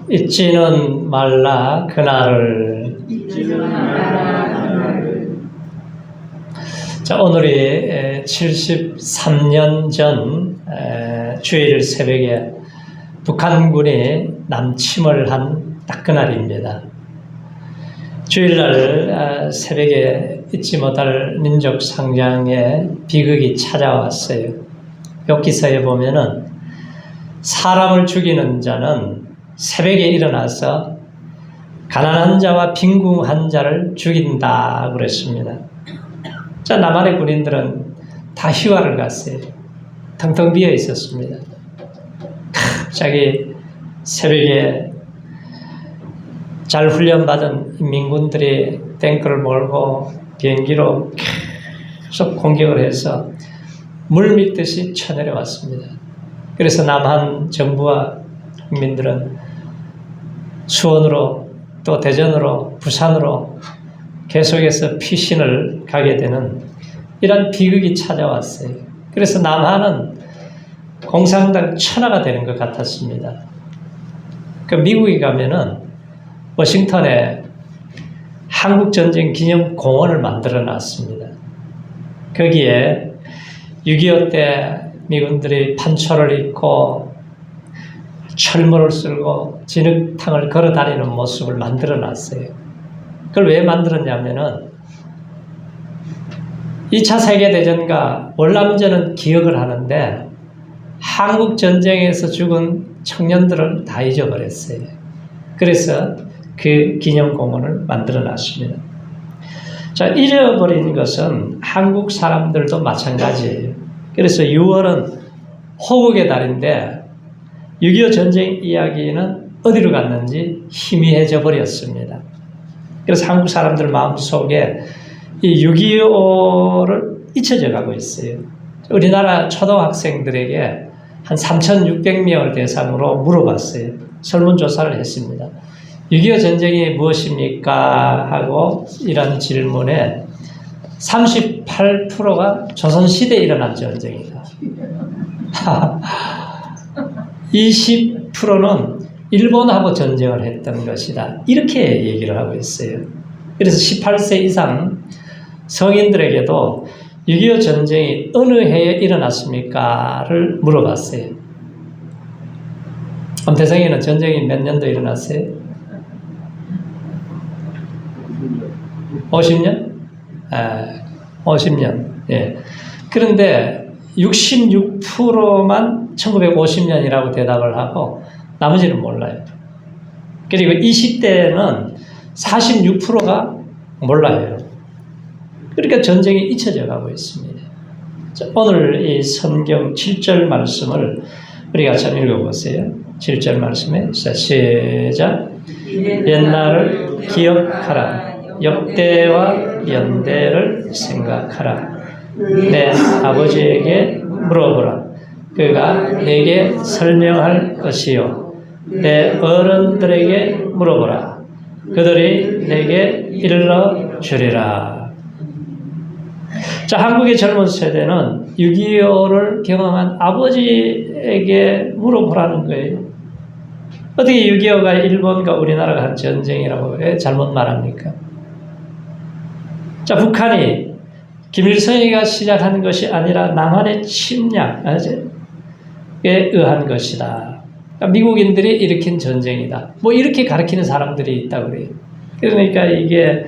잊지는 말라 그날을. 자, 오늘이 73년 전 주일 새벽에 북한군이 남침을 한 딱 그날입니다. 주일날 새벽에 잊지 못할 민족 상장의 비극이 찾아왔어요. 욥기서에 보면은 사람을 죽이는 자는 새벽에 일어나서 가난한 자와 빈궁한 자를 죽인다 그랬습니다. 자, 남한의 군인들은 다 휴가를 갔어요. 텅텅 비어 있었습니다. 갑자기 새벽에 잘 훈련받은 민군들이 탱크를 몰고 비행기로 계속 공격을 해서 물밀듯이 쳐내려왔습니다. 그래서 남한 정부와 국민들은 수원으로 또 대전으로 부산으로 계속해서 피신을 가게 되는 이런 비극이 찾아왔어요. 그래서 남한은 공산당 천하가 되는 것 같았습니다. 그 미국에 가면은 워싱턴에 한국전쟁 기념 공원을 만들어 놨습니다. 거기에 6.25 때 미군들이 판초를 입고 철문을 쓸고 진흙탕을 걸어 다니는 모습을 만들어 놨어요. 그걸 왜 만들었냐면은 2차 세계대전과 월남전은 기억을 하는데 한국전쟁에서 죽은 청년들을 다 잊어버렸어요. 그래서 그 기념공원을 만들어 놨습니다. 자, 잊어버린 것은 한국 사람들도 마찬가지예요. 그래서 6월은 호국의 달인데 6.25 전쟁 이야기는 어디로 갔는지 희미해져 버렸습니다. 그래서 한국 사람들 마음속에 이 6.25를 잊혀져 가고 있어요. 우리나라 초등학생들에게 한 3,600명을 대상으로 물어봤어요. 설문조사를 했습니다. 6.25 전쟁이 무엇입니까? 하고 이런 질문에 38%가 조선시대에 일어난 전쟁이다. 20%는 일본하고 전쟁을 했던 것이다. 이렇게 얘기를 하고 있어요. 그래서 18세 이상 성인들에게도 6.25 전쟁이 어느 해에 일어났습니까?를 물어봤어요. 엄태성이는 전쟁이 몇 년도 일어났어요? 50년? 50년. 예. 그런데 66%만 1950년이라고 대답을 하고 나머지는 몰라요. 그리고 20대는 46%가 몰라요. 그러니까 전쟁이 잊혀져 가고 있습니다. 자, 오늘 이 성경 7절 말씀을 우리가 좀 읽어보세요. 7절 말씀에 시작. 옛날을 기억하라. 역대와 연대를 생각하라. 내 아버지에게 물어보라. 그가 내게 설명할 것이요. 내 어른들에게 물어보라. 그들이 내게 일러주리라. 자, 한국의 젊은 세대는 6.25를 경험한 아버지에게 물어보라는 거예요. 어떻게 6.25가 일본과 우리나라가 한 전쟁이라고 왜 잘못 말합니까? 자, 북한이 김일성이가 시작한 것이 아니라 남한의 침략에 의한 것이다. 그러니까 미국인들이 일으킨 전쟁이다. 뭐 이렇게 가르치는 사람들이 있다고 그래요. 그러니까 이게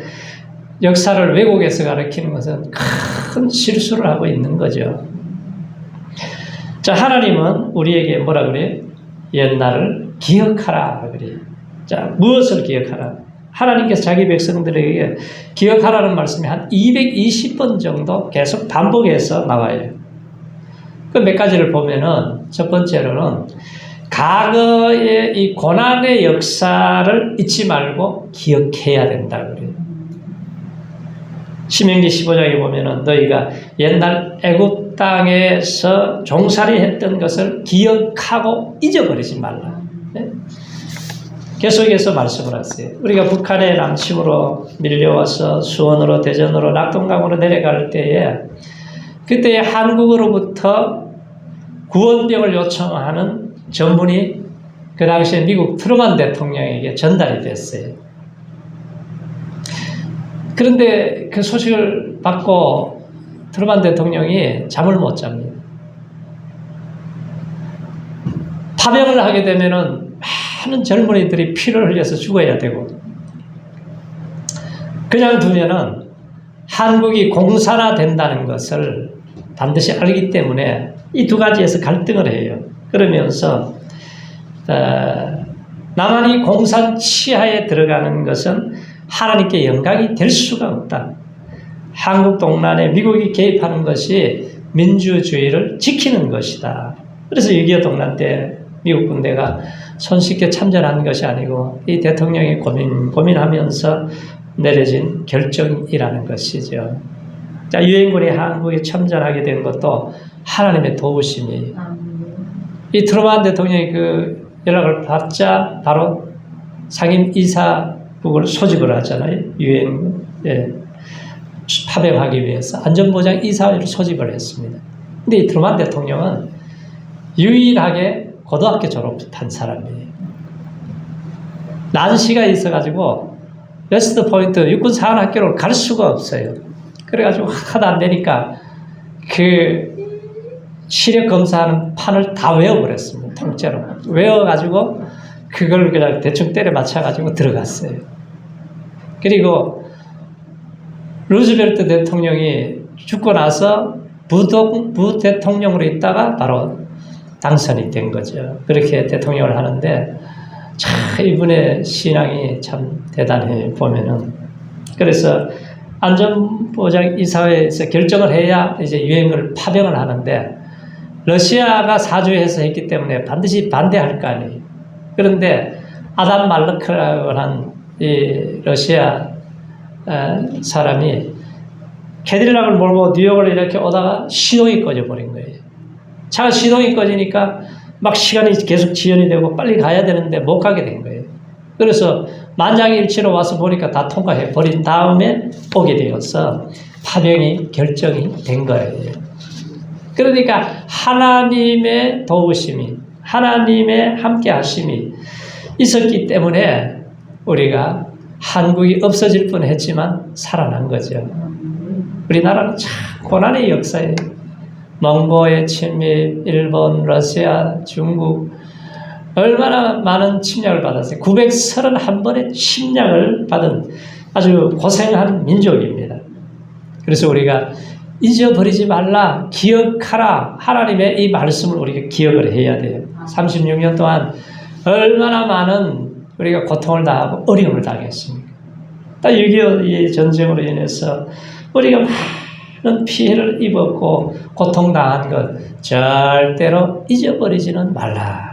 역사를 왜곡해서 가르치는 것은 큰 실수를 하고 있는 거죠. 자, 하나님은 우리에게 뭐라 그래요? 옛날을 기억하라 그래요. 자, 무엇을 기억하라? 하나님께서 자기 백성들에게 기억하라는 말씀이 한 220번 정도 계속 반복해서 나와요. 그 몇 가지를 보면은 첫 번째로는 과거의 이 고난의 역사를 잊지 말고 기억해야 된다 그래요. 신명기 15장에 보면은 너희가 옛날 애굽 땅에서 종살이 했던 것을 기억하고 잊어버리지 말라. 네? 계속해서 말씀을 하세요. 우리가 북한의 남침으로 밀려와서 수원으로 대전으로 낙동강으로 내려갈 때에 그때 한국으로부터 구원병을 요청하는 전문이 그 당시에 미국 트루먼 대통령에게 전달이 됐어요. 그런데 그 소식을 받고 트루먼 대통령이 잠을 못 잡니다. 파병을 하게 되면은 많은 젊은이들이 피를 흘려서 죽어야 되고, 그냥 두면은 한국이 공산화된다는 것을 반드시 알기 때문에 이 두 가지에서 갈등을 해요. 그러면서 남한이 공산 치하에 들어가는 것은 하나님께 영광이 될 수가 없다. 한국 동란에 미국이 개입하는 것이 민주주의를 지키는 것이다. 그래서 6.25 동란 때 미국 군대가 손쉽게 참전한 것이 아니고 이 대통령이 고민하면서 내려진 결정이라는 것이죠. 자, 유엔군이 한국에 참전하게 된 것도 하나님의 도우심이. 이 트루먼 대통령이 그 연락을 받자 바로 상임 이사국을 소집을 하잖아요. 유엔군. 예. 파병하기 위해서 안전보장 이사회를 소집을 했습니다. 근데 이 트루먼 대통령은 유일하게 고등학교 졸업한 사람이에요. 난시가 있어가지고 웨스트 포인트 육군 사관학교를 갈 수가 없어요. 그래가지고 하도 안 되니까 그 시력 검사하는 판을 다 외워버렸습니다. 통째로 외워가지고 그걸 그냥 대충 때려 맞춰가지고 들어갔어요. 그리고 루즈벨트 대통령이 죽고 나서 부대통령으로 있다가 바로 당선이 된 거죠. 그렇게 대통령을 하는데 참 이분의 신앙이 참 대단해 보면은. 그래서 안전보장 이사회에서 결정을 해야 이제 유엔군을 파병을 하는데 러시아가 사주해서 했기 때문에 반드시 반대할 거 아니에요. 그런데 아담 말르크라고 하는 이 러시아 사람이 캐딜락을 몰고 뉴욕을 이렇게 오다가 시동이 꺼져버린 거예요. 차가 시동이 꺼지니까 막 시간이 계속 지연이 되고 빨리 가야 되는데 못 가게 된 거예요. 그래서 만장일치로 와서 보니까 다 통과해 버린 다음에 오게 되어서 파병이 결정이 된 거예요. 그러니까 하나님의 도우심이, 하나님의 함께 하심이 있었기 때문에 우리가 한국이 없어질 뻔했지만 살아난 거죠. 우리나라는 참 고난의 역사예요. 몽고의 침입, 일본, 러시아, 중국 얼마나 많은 침략을 받았어요. 931번의 침략을 받은 아주 고생한 민족입니다. 그래서 우리가 잊어버리지 말라, 기억하라. 하나님의 이 말씀을 우리가 기억을 해야 돼요. 36년 동안 얼마나 많은 우리가 고통을 당하고 어려움을 당했습니까? 딱 6.25 전쟁으로 인해서 우리가 많은 피해를 입었고 고통당한 것 절대로 잊어버리지는 말라.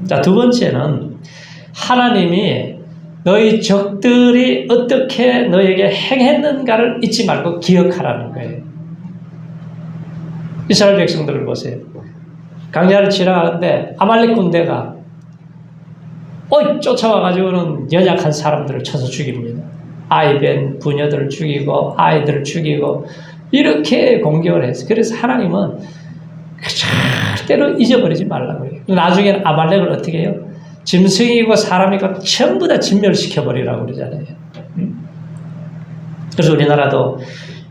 자, 두 번째는 하나님이 너희 적들이 어떻게 너에게 행했는가를 잊지 말고 기억하라는 거예요. 이스라엘 백성들을 보세요. 강야를 지나가는데 아말렉 군대가 쫓아와가지고는 연약한 사람들을 쳐서 죽입니다. 아이벤 부녀들을 죽이고 아이들을 죽이고 이렇게 공격을 했어요. 그래서 하나님은 절대로 잊어버리지 말라고 해요. 나중에는 아말렉을 어떻게 해요? 짐승이고 사람이고 전부 다 진멸시켜버리라고 그러잖아요. 그래서 우리나라도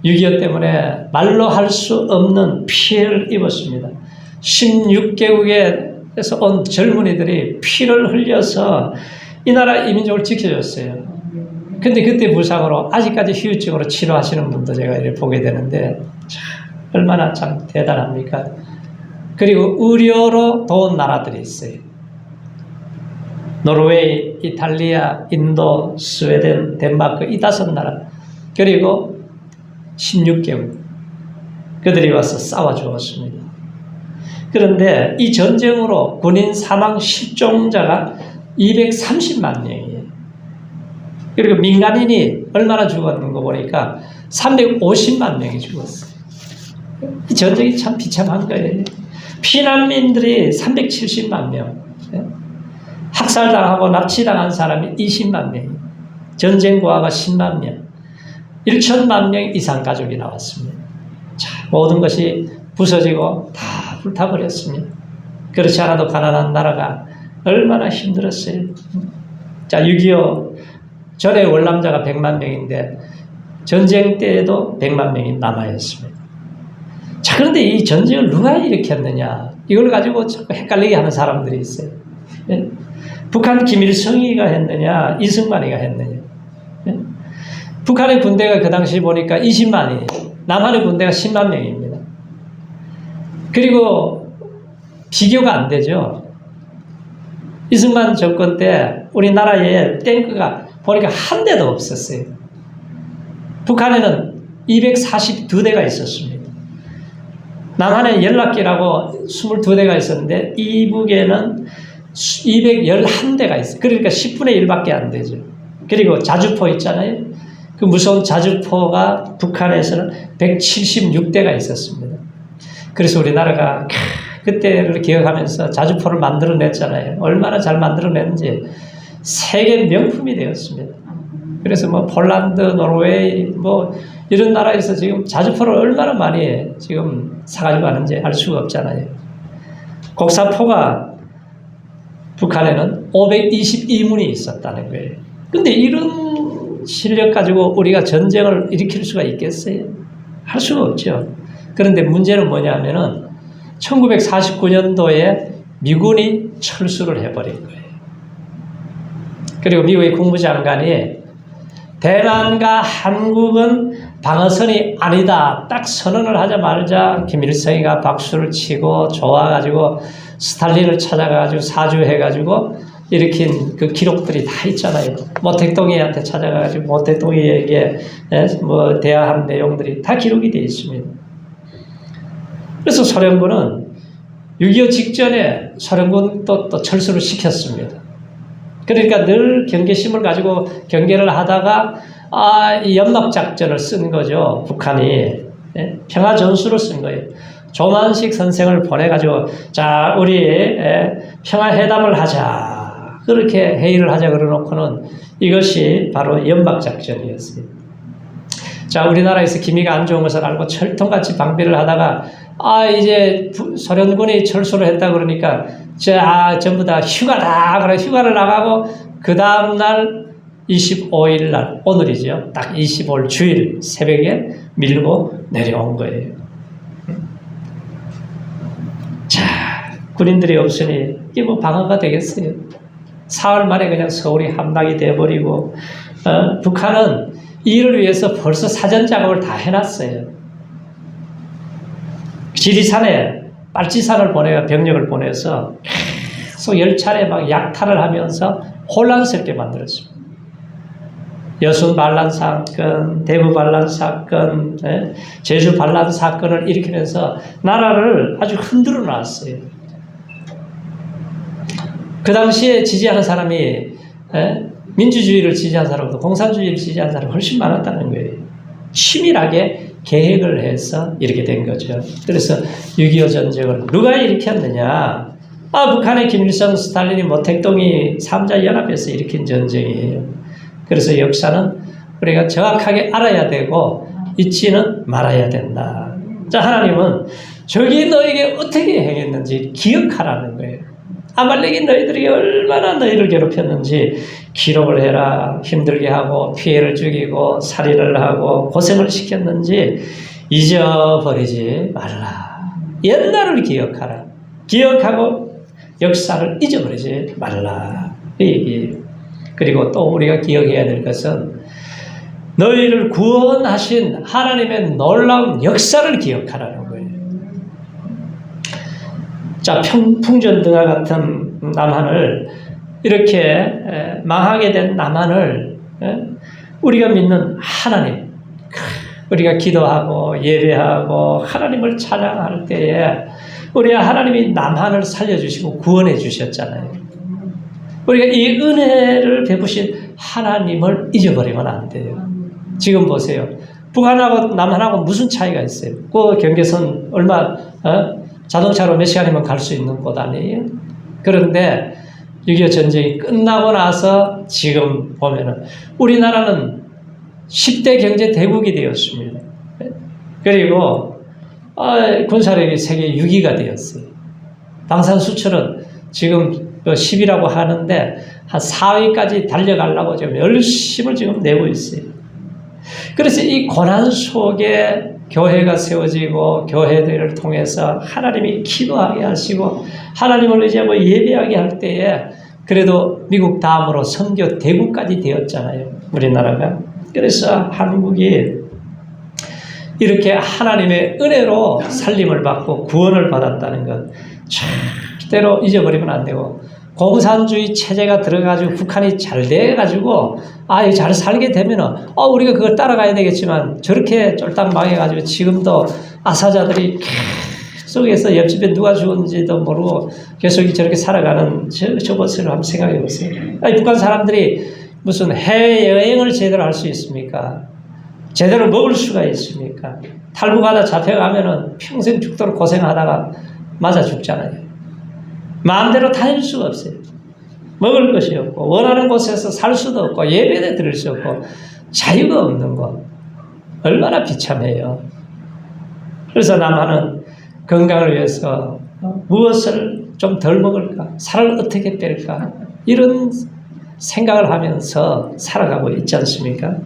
6.25 때문에 말로 할 수 없는 피해를 입었습니다. 16개국에서 온 젊은이들이 피를 흘려서 이 나라 이민족을 지켜줬어요. 근데 그때 부상으로 아직까지 후유증으로 치료하시는 분도 제가 이렇게 보게 되는데 참 얼마나 참 대단합니까? 그리고 의료로 도운 나라들이 있어요. 노르웨이, 이탈리아, 인도, 스웨덴, 덴마크 이 5나라 그리고 16개국 그들이 와서 싸워주었습니다. 그런데 이 전쟁으로 군인 사망 실종자가 230만 명이에요. 그리고 민간인이 얼마나 죽었는가 보니까 350만 명이 죽었어요. 이 전쟁이 참 비참한 거예요. 피난민들이 370만 명, 학살당하고 납치당한 사람이 20만 명, 전쟁 고아가 10만 명, 1천만 명 이상 가족이 나왔습니다. 자, 모든 것이 부서지고 다 불타버렸습니다. 그렇지 않아도 가난한 나라가 얼마나 힘들었어요. 자, 6.25 전에 월남자가 100만 명인데 전쟁 때에도 100만 명이 남아있습니다. 자, 그런데 이 전쟁을 누가 일으켰느냐? 이걸 가지고 자꾸 헷갈리게 하는 사람들이 있어요. 예? 북한 김일성이가 했느냐? 이승만이가 했느냐? 예? 북한의 군대가 그 당시 보니까 20만이에요. 남한의 군대가 10만 명입니다. 그리고 비교가 안 되죠. 이승만 정권 때 우리나라에 탱크가 보니까 한 대도 없었어요. 북한에는 242대가 있었습니다. 남한에 연락기라고 22대가 있었는데 이북에는 211대가 있어요. 그러니까 10분의 1밖에 안 되죠. 그리고 자주포 있잖아요. 그 무서운 자주포가 북한에서는 176대가 있었습니다. 그래서 우리나라가 그때를 기억하면서 자주포를 만들어냈잖아요. 얼마나 잘 만들어냈는지 세계 명품이 되었습니다. 그래서 뭐 폴란드, 노르웨이 뭐 이런 나라에서 지금 자주포를 얼마나 많이 지금 사가지고 가는지 알 수가 없잖아요. 곡사포가 북한에는 522문이 있었다는 거예요. 근데 이런 실력 가지고 우리가 전쟁을 일으킬 수가 있겠어요? 할 수가 없죠. 그런데 문제는 뭐냐면은 1949년도에 미군이 철수를 해버린 거예요. 그리고 미국의 국무장관이 대만과 한국은 방어선이 아니다. 딱 선언을 하자마자 김일성이가 박수를 치고 좋아가지고 스탈린을 찾아가지고 사주해가지고 일으킨 그 기록들이 다 있잖아요. 모택동이한테 찾아가지고 모택동이에게 뭐 대화한 내용들이 다 기록이 되어 있습니다. 그래서 소련군은 6.25 직전에 소련군 또 철수를 시켰습니다. 그러니까 늘 경계심을 가지고 경계를 하다가 이 연막작전을 쓴 거죠. 북한이. 평화전술을 쓴 거예요. 조만식 선생을 보내가지고 자 우리 평화회담을 하자. 그렇게 회의를 하자 그러놓고는 이것이 바로 연막작전이었어요. 자 우리나라에서 기미가 안 좋은 것을 알고 철통같이 방비를 하다가 이제 소련군이 철수를 했다 그러니까 전부 다 휴가다. 그래 휴가를 나가고 그 다음날 25일 날 오늘이죠. 딱 25일 주일 새벽에 밀고 내려온 거예요. 자 군인들이 없으니 이게 뭐 방어가 되겠어요. 사흘 만에 그냥 서울이 함락이 돼버리고 북한은 이를 위해서 벌써 사전 작업을 다 해놨어요. 지리산에 빨치산을 병력을 보내서 계속 열차례 막 약탈을 하면서 혼란스럽게 만들었습니다. 여순 반란 사건, 대구 반란 사건, 제주 반란 사건을 일으키면서 나라를 아주 흔들어 놨어요. 그 당시에 지지하는 사람이 민주주의를 지지하는 사람보다 공산주의를 지지하는 사람이 훨씬 많았다는 거예요. 치밀하게 계획을 해서 이렇게 된 거죠. 그래서 6.25 전쟁을 누가 일으켰느냐? 북한의 김일성, 스탈린이 모택동이 3자 연합에서 일으킨 전쟁이에요. 그래서 역사는 우리가 정확하게 알아야 되고 잊지는 말아야 된다. 자, 하나님은 저기 너에게 어떻게 행했는지 기억하라는 거예요. 아말렉이 너희들이 얼마나 너희를 괴롭혔는지 기록을 해라. 힘들게 하고 피해를 죽이고 살인을 하고 고생을 시켰는지 잊어버리지 말라. 옛날을 기억하라. 기억하고 역사를 잊어버리지 말라. 이 얘기예요. 그리고 또 우리가 기억해야 될 것은 너희를 구원하신 하나님의 놀라운 역사를 기억하라는 거예요. 자, 풍전등화 같은 남한을 이렇게 망하게 된 남한을 우리가 믿는 하나님, 우리가 기도하고 예배하고 하나님을 찬양할 때에 우리 하나님이 남한을 살려주시고 구원해 주셨잖아요. 우리가 이 은혜를 베푸신 하나님을 잊어버리면 안 돼요. 지금 보세요. 북한하고 남한하고 무슨 차이가 있어요? 그 경계선 얼마 자동차로 몇 시간이면 갈 수 있는 곳 아니에요? 그런데 6.25 전쟁이 끝나고 나서 지금 보면은 우리나라는 10대 경제 대국이 되었습니다. 그리고 군사력이 세계 6위가 되었어요. 방산 수출은 지금 그 10이라고 하는데 한 4위까지 달려가려고 지금 열심을 지금 내고 있어요. 그래서 이 고난 속에 교회가 세워지고 교회들을 통해서 하나님이 기도하게 하시고 하나님을 의지하고 예배하게 할 때에 그래도 미국 다음으로 선교 대국까지 되었잖아요. 우리나라가. 그래서 한국이 이렇게 하나님의 은혜로 살림을 받고 구원을 받았다는 것 절대로 잊어버리면 안 되고 공산주의 체제가 들어가지고 북한이 잘 돼가지고 잘 살게 되면은 우리가 그걸 따라가야 되겠지만 저렇게 쫄딱 망해가지고 지금도 아사자들이 계속해서 옆집에 누가 죽었는지도 모르고 계속 저렇게 살아가는 저것을 한번 생각해 보세요. 북한 사람들이 무슨 해외여행을 제대로 할 수 있습니까? 제대로 먹을 수가 있습니까? 탈북하다 잡혀가면은 평생 죽도록 고생하다가 맞아 죽잖아요. 마음대로 다닐 수가 없어요. 먹을 것이 없고 원하는 곳에서 살 수도 없고 예배도 드릴 수 없고 자유가 없는 것 얼마나 비참해요. 그래서 남한은 건강을 위해서 무엇을 좀 덜 먹을까? 살을 어떻게 뺄까? 이런 생각을 하면서 살아가고 있지 않습니까?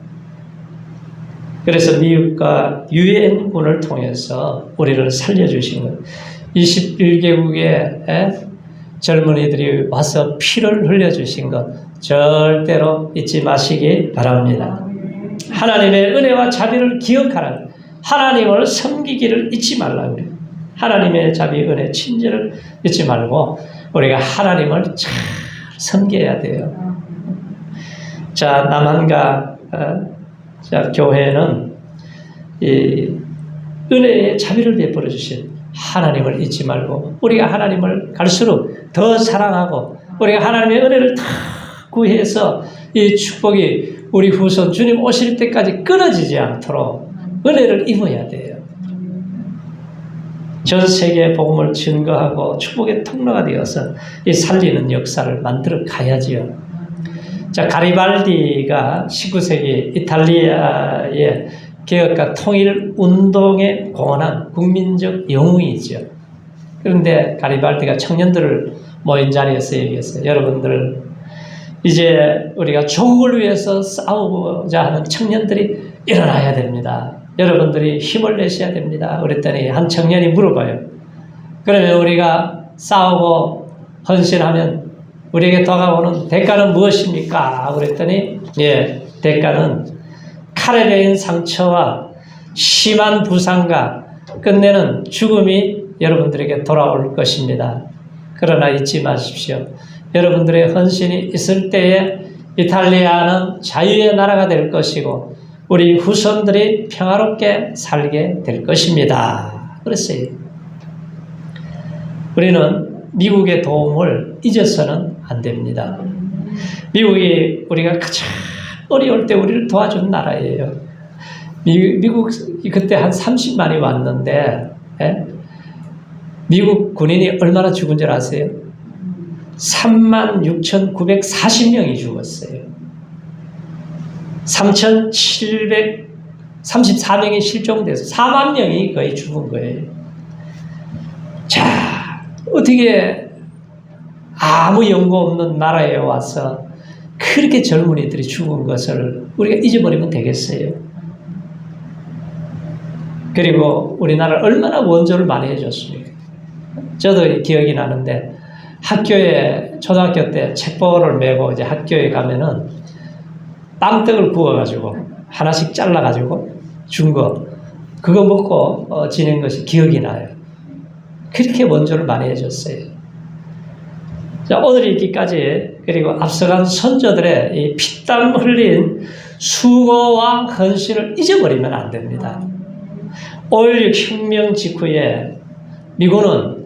그래서 미국과 유엔군을 통해서 우리를 살려주신 것 21개국의 젊은이들이 와서 피를 흘려주신 것 절대로 잊지 마시기 바랍니다. 하나님의 은혜와 자비를 기억하라. 하나님을 섬기기를 잊지 말라고 그래요. 하나님의 자비, 은혜, 친절을 잊지 말고 우리가 하나님을 잘 섬겨야 돼요. 자, 남한과 교회는 이 은혜의 자비를 베풀어 주신 하나님을 잊지 말고 우리가 하나님을 갈수록 더 사랑하고 우리가 하나님의 은혜를 다 구해서 이 축복이 우리 후손 주님 오실 때까지 끊어지지 않도록 은혜를 입어야 돼요. 전 세계에 복음을 증거하고 축복의 통로가 되어서 이 살리는 역사를 만들어 가야지요. 자, 가리발디가 19세기 이탈리아의 개혁과 통일 운동에 공헌한 국민적 영웅이죠. 그런데 가리발디가 청년들을 모인 자리에서 얘기했어요. 여러분들, 이제 우리가 조국을 위해서 싸우고자 하는 청년들이 일어나야 됩니다. 여러분들이 힘을 내셔야 됩니다. 그랬더니 한 청년이 물어봐요. 그러면 우리가 싸우고 헌신하면 우리에게 다가오는 대가는 무엇입니까? 그랬더니 대가는 칼에 베인 상처와 심한 부상과 끝내는 죽음이 여러분들에게 돌아올 것입니다. 그러나 잊지 마십시오. 여러분들의 헌신이 있을 때에 이탈리아는 자유의 나라가 될 것이고 우리 후손들이 평화롭게 살게 될 것입니다. 그랬어요. 우리는 미국의 도움을 잊어서는 안 됩니다. 미국이 우리가 가장 어려울 때 우리를 도와준 나라예요. 미국 그때 한 30만이 왔는데 미국 군인이 얼마나 죽은 줄 아세요? 36,940명이 죽었어요. 3,734명이 실종돼서 4만 명이 거의 죽은 거예요. 자, 어떻게 아무 연고 없는 나라에 와서 그렇게 젊은이들이 죽은 것을 우리가 잊어버리면 되겠어요? 그리고 우리나라를 얼마나 원조를 많이 해줬습니까? 저도 기억이 나는데 학교에 초등학교 때 책보를 메고 이제 학교에 가면은 빵떡을 구워가지고 하나씩 잘라가지고 준 거 그거 먹고 지낸 것이 기억이 나요. 그렇게 원조를 많이 해줬어요. 자, 오늘 있기까지 그리고 앞서간 선조들의 이 피땀 흘린 수고와 헌신을 잊어버리면 안 됩니다. 5.16 혁명 직후에 미군은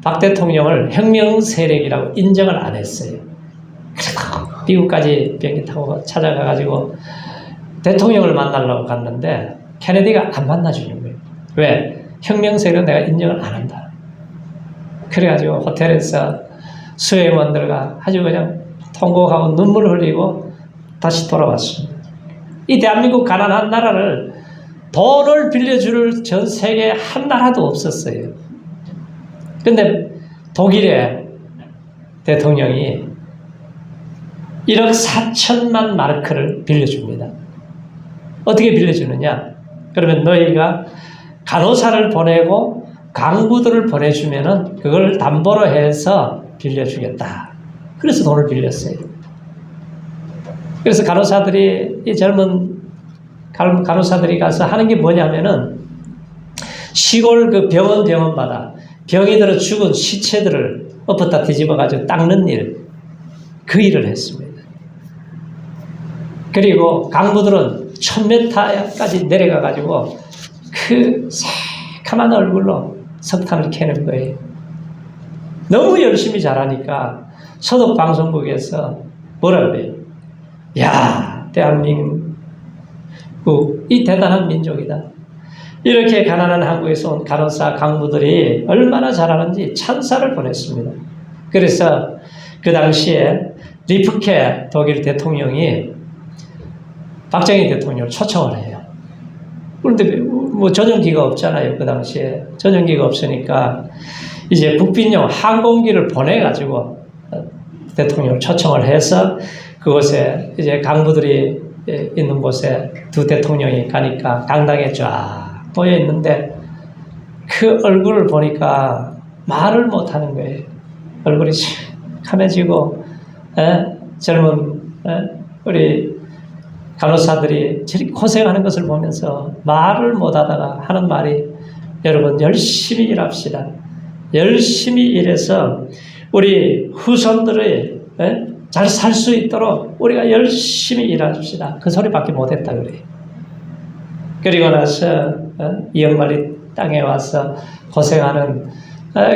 박 대통령을 혁명 세력이라고 인정을 안 했어요. 그래도 미국까지 비행기 타고 찾아가가지고 대통령을 만나려고 갔는데 케네디가 안 만나주는 거예요. 왜? 혁명 세력은 내가 인정을 안 한다. 그래가지고 호텔에서 수행원들과 아주 그냥 통곡하고 눈물 흘리고 다시 돌아왔습니다. 이 대한민국 가난한 나라를 돈을 빌려줄 전 세계 한 나라도 없었어요. 근데 독일에 대통령이 1억 4천만 마르크를 빌려줍니다. 어떻게 빌려주느냐? 그러면 너희가 간호사를 보내고 강부들을 보내주면은 그걸 담보로 해서 빌려주겠다. 그래서 돈을 빌렸어요. 그래서 간호사들이, 이 젊은 간호사들이 가서 하는 게 뭐냐면은 시골 그 병원마다 병이 들어 죽은 시체들을 엎었다 뒤집어가지고 닦는 일, 그 일을 했습니다. 그리고 강부들은 1000m까지 내려가가지고 그 새카만 얼굴로 석탄을 캐는 거예요. 너무 열심히 잘하니까 서독 방송국에서 뭐라 그래요? 야, 대한민국 이 대단한 민족이다. 이렇게 가난한 한국에서 온 간호사 강부들이 얼마나 잘하는지 찬사를 보냈습니다. 그래서 그 당시에 리프케 독일 대통령이 박정희 대통령을 초청을 해요. 그런데 뭐 전용기가 없잖아요. 그 당시에 전용기가 없으니까 이제 국빈용 항공기를 보내가지고 대통령을 초청을 해서 그곳에 이제 강부들이 있는 곳에 두 대통령이 가니까 강당에 쫙 모여 있는데 그 얼굴을 보니까 말을 못 하는 거예요. 얼굴이 카매지고 젊은 우리 간호사들이 저렇게 고생하는 것을 보면서 말을 못 하다가 하는 말이, 여러분 열심히 일합시다. 열심히 일해서 우리 후손들의 잘 살 수 있도록 우리가 열심히 일합시다. 그 소리밖에 못했다 그래요. 그리고 나서 이영만리 땅에 와서 고생하는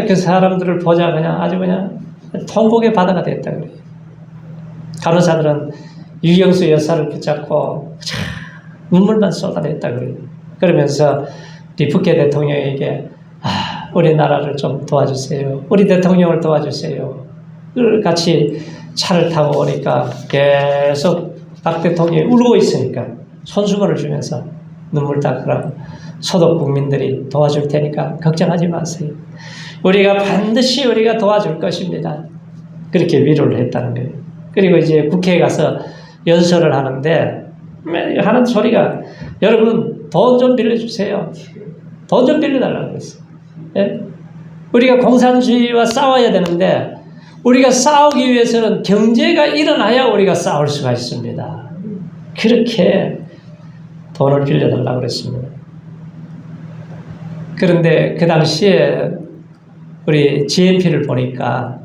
그 사람들을 보자 그냥 아주 그냥 통곡의 바다가 됐다 그래요. 간호사들은 유경수 여사를 붙잡고 눈물만 쏟아냈다 그래요. 그러면서 리프케 대통령에게 우리나라를 좀 도와주세요. 우리 대통령을 도와주세요. 같이 차를 타고 오니까 계속 박 대통령이 울고 있으니까 손수건을 주면서 눈물 닦으라고, 소독 국민들이 도와줄 테니까 걱정하지 마세요. 반드시 우리가 도와줄 것입니다. 그렇게 위로를 했다는 거예요. 그리고 이제 국회에 가서 연설을 하는데 하는 소리가, 여러분 돈 좀 빌려주세요. 돈 좀 빌려달라고 그랬어요. 예? 우리가 공산주의와 싸워야 되는데 우리가 싸우기 위해서는 경제가 일어나야 우리가 싸울 수가 있습니다. 그렇게 돈을 빌려달라고 그랬습니다. 그런데 그 당시에 우리 GNP를 보니까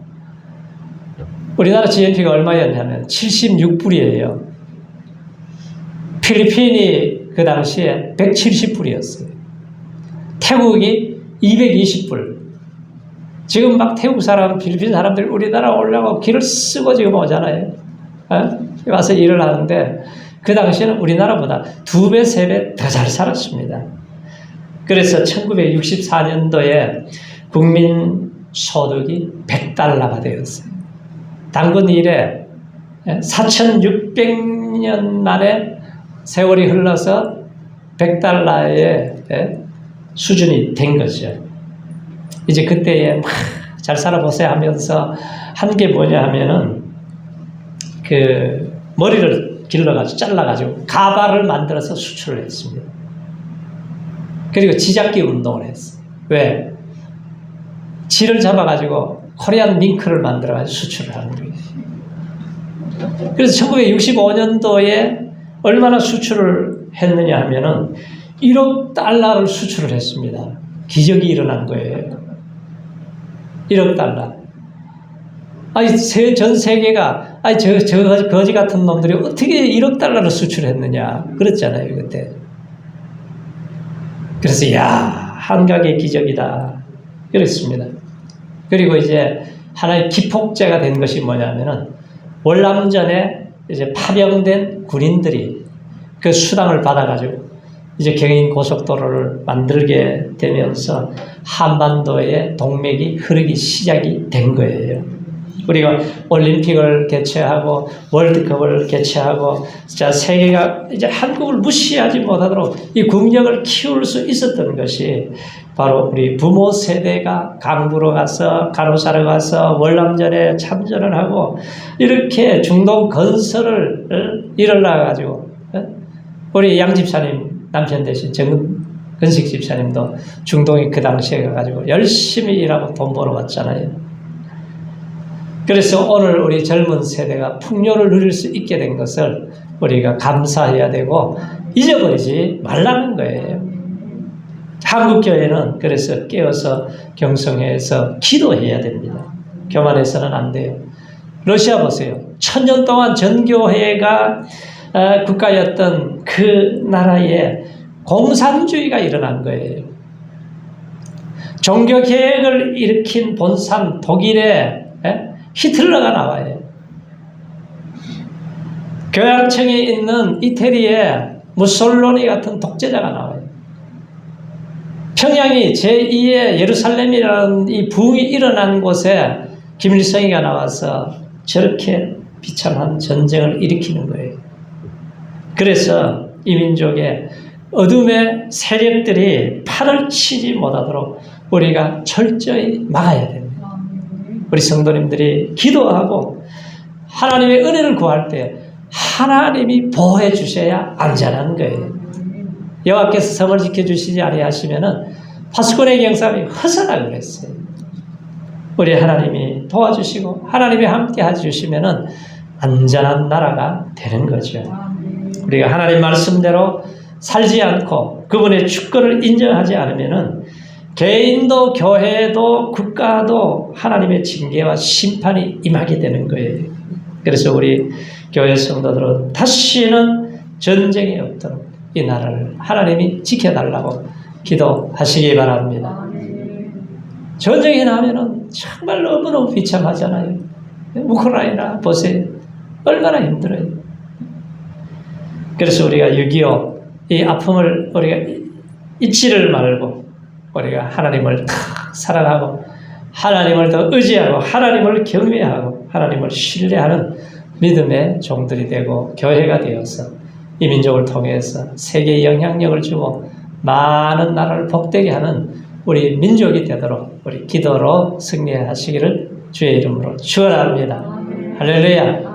우리나라 GNP가 얼마였냐면 76불이에요. 필리핀이 그 당시에 170불이었어요. 태국이 220불. 지금 막 태국 사람, 필리핀 사람들 우리나라 오려고 길을 쓰고 지금 오잖아요. 와서 일을 하는데 그 당시에는 우리나라보다 2배, 3배 더 잘 살았습니다. 그래서 1964년도에 국민 소득이 $100가 되었어요. 단군 이래 4,600년 만에 세월이 흘러서 $100의 수준이 된 거죠. 이제 그때에 막 잘 살아보세요 하면서 한 게 뭐냐 하면은 그 머리를 길러가지고 잘라가지고 가발을 만들어서 수출을 했습니다. 그리고 지잡기 운동을 했어요. 왜? 질을 잡아가지고 코리안 밍크를 만들어가지고 수출을 하는 거예요. 그래서 1965년도에 얼마나 수출을 했느냐 하면은 $1억 수출을 했습니다. 기적이 일어난 거예요. $1억. 아니, 전 세계가, 저 거지 같은 놈들이 어떻게 $1억 수출했느냐. 그랬잖아요, 그때. 그래서, 한강의 기적이다. 그랬습니다. 그리고 이제 하나의 기폭제가 된 것이 뭐냐면은, 월남전에 이제 파병된 군인들이 그 수당을 받아가지고 이제 경인 고속도로를 만들게 되면서 한반도의 동맥이 흐르기 시작이 된 거예요. 우리가 올림픽을 개최하고 월드컵을 개최하고 자 세계가 이제 한국을 무시하지 못하도록 이 국력을 키울 수 있었던 것이 바로 우리 부모 세대가 강부로 가서 간호사로 가서 월남전에 참전을 하고 이렇게 중동 건설을 일어나 가지고 우리 양 집사님 남편 되신 정근식 집사님도 중동에 그 당시에 가가지고 열심히 일하고 돈 벌어왔잖아요. 그래서 오늘 우리 젊은 세대가 풍요를 누릴 수 있게 된 것을 우리가 감사해야 되고 잊어버리지 말라는 거예요. 한국교회는 그래서 깨어서 경성회에서 기도해야 됩니다. 교만해서는 안 돼요. 러시아 보세요. 1000년 동안 전교회가 국가였던 그 나라에 공산주의가 일어난 거예요. 종교개혁을 일으킨 본산 독일의 히틀러가 나와요. 교양청에 있는 이태리에 무솔로니 같은 독재자가 나와요. 평양이 제2의 예루살렘이라는 이 부흥이 일어난 곳에 김일성이가 나와서 저렇게 비참한 전쟁을 일으키는 거예요. 그래서 이 민족의 어둠의 세력들이 팔을 치지 못하도록 우리가 철저히 막아야 됩니다. 우리 성도님들이 기도하고 하나님의 은혜를 구할 때 하나님이 보호해 주셔야 안전한 거예요. 여호와께서 성을 지켜주시지 아니하시면은 파수꾼의 경삼이 허사라 그랬어요. 우리 하나님이 도와주시고 하나님이 함께 해주시면은 안전한 나라가 되는 거죠. 우리가 하나님 말씀대로 살지 않고 그분의 주권을 인정하지 않으면은 개인도 교회도 국가도 하나님의 징계와 심판이 임하게 되는 거예요. 그래서 우리 교회 성도들은 다시는 전쟁이 없도록 이 나라를 하나님이 지켜달라고 기도하시기 바랍니다. 전쟁이 나면은 정말 너무너무 비참하잖아요. 우크라이나 보세요. 얼마나 힘들어요. 그래서 우리가 6.25 이 아픔을 우리가 잊지를 말고 우리가 하나님을 다 사랑하고 하나님을 더 의지하고 하나님을 경외하고 하나님을 신뢰하는 믿음의 종들이 되고 교회가 되어서 이 민족을 통해서 세계에 영향력을 주고 많은 나라를 복되게 하는 우리 민족이 되도록 우리 기도로 승리하시기를 주의 이름으로 축원합니다. 할렐루야.